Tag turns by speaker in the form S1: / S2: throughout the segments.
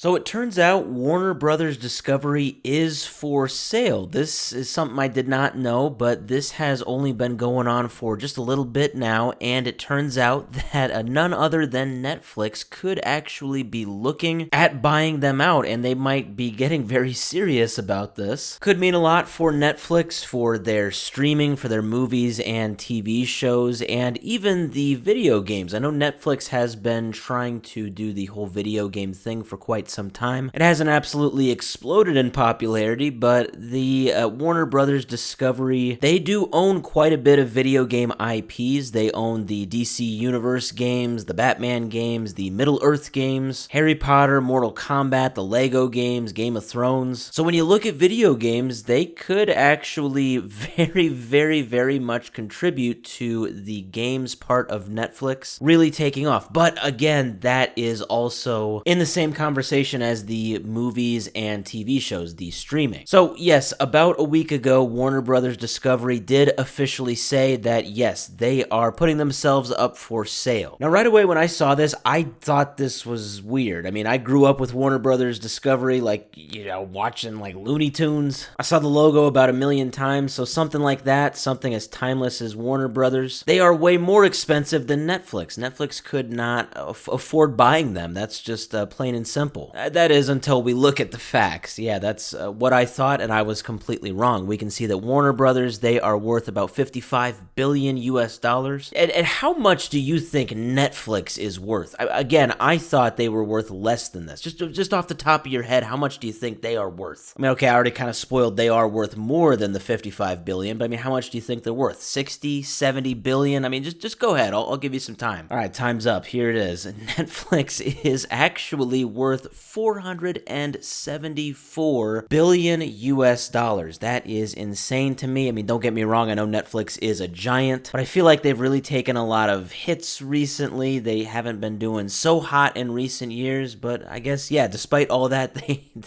S1: So it turns out Warner Brothers Discovery is for sale. This is something I did not know, but this has only been going on for just a little bit now, and it turns out that none other than Netflix could actually be looking at buying them out, and they might be getting very serious about this. Could mean a lot for Netflix, for their streaming, for their movies and TV shows, and even the video games. I know Netflix has been trying to do the whole video game thing for quite some time. It hasn't absolutely exploded in popularity, but the Warner Brothers Discovery, they do own quite a bit of video game IPs. They own the DC Universe games, the Batman games, the Middle-earth games, Harry Potter, Mortal Kombat, the Lego games, Game of Thrones. So when you look at video games, they could actually very much contribute to the games part of Netflix really taking off. But again, that is also in the same conversation as the movies and TV shows, the streaming. So yes, about a week ago, Warner Brothers Discovery did officially say that yes, they are putting themselves up for sale. Now right away when I saw this, I thought this was weird. I mean, I grew up with Warner Brothers Discovery, like, watching like Looney Tunes. I saw the logo about a million times, so something like that, something as timeless as Warner Brothers. They are way more expensive than Netflix. Netflix could not afford buying them. That's just plain and simple. That is until we look at the facts. Yeah, that's what I thought, and I was completely wrong. We can see that Warner Brothers, they are worth about $55 billion US dollars. And how much do you think Netflix is worth? Again, I thought they were worth less than this. Just off the top of your head, how much do you think they are worth? I mean, okay, I already kind of spoiled they are worth more than the $55 billion, but I mean, how much do you think they're worth? 60, 70 billion? I mean, just go ahead. I'll give you some time. All right, time's up. Here it is. Netflix is actually worth $474 billion US dollars. That is insane to me. I mean, don't get me wrong, I know Netflix is a giant, but I feel like they've really taken a lot of hits recently. They haven't been doing so hot in recent years, but I guess, yeah, despite all that,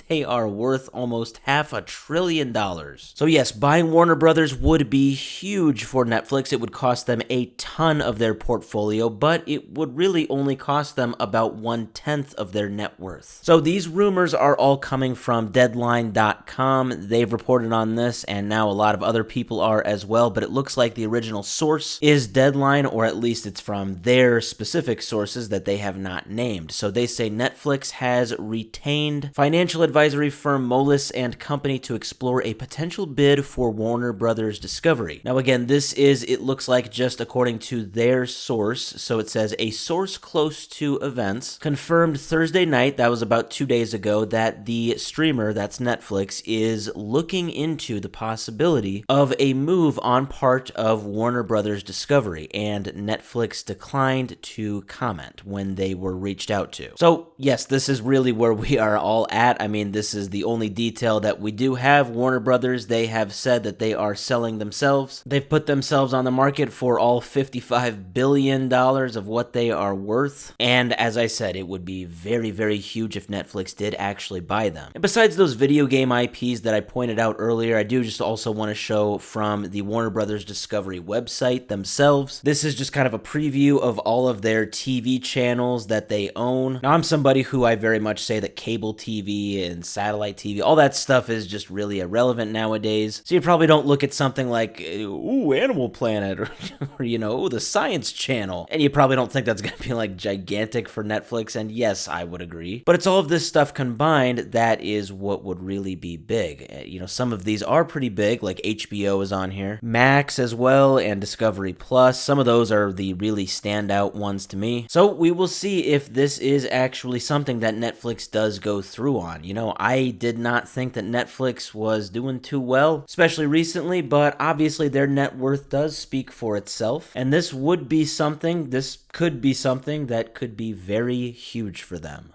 S1: they are worth almost $500 billion. So yes, buying Warner Brothers would be huge for Netflix. It would cost them a ton of their portfolio, but it would really only cost them about 1/10 of their net worth. So these rumors are all coming from Deadline.com. They've reported on this, and now a lot of other people are as well, but it looks like the original source is Deadline, or at least it's from their specific sources that they have not named. So they say Netflix has retained financial advisory firm Moelis and Company to explore a potential bid for Warner Brothers Discovery. Now again, this is, it looks like, just according to their source. So it says a source close to events confirmed Thursday night, that was about 2 days ago, that the streamer, that's Netflix, is looking into the possibility of a move on part of Warner Brothers Discovery, and Netflix declined to comment when they were reached out to. So yes, this is really where we are all at. I mean, this is the only detail that we do have. Warner Brothers, they have said that they are selling themselves. They've put themselves on the market for all $55 billion of what they are worth, and as I said, it would be very huge if Netflix did actually buy them. And besides those video game IPs that I pointed out earlier, I do just also want to show from the Warner Brothers Discovery website themselves. This is just kind of a preview of all of their TV channels that they own. Now, I'm somebody who I very much say that cable TV and satellite TV, all that stuff is just really irrelevant nowadays. So you probably don't look at something like, ooh, Animal Planet, or ooh, the Science Channel, and you probably don't think that's going to be like gigantic for Netflix, and yes, I would agree. But it's all of this stuff combined that is what would really be big. Some of these are pretty big, like HBO is on here, Max as well, and Discovery Plus. Some of those are the really standout ones to me. So we will see if this is actually something that Netflix does go through on. I did not think that Netflix was doing too well, especially recently, but obviously their net worth does speak for itself, and this could be something that could be very huge for them.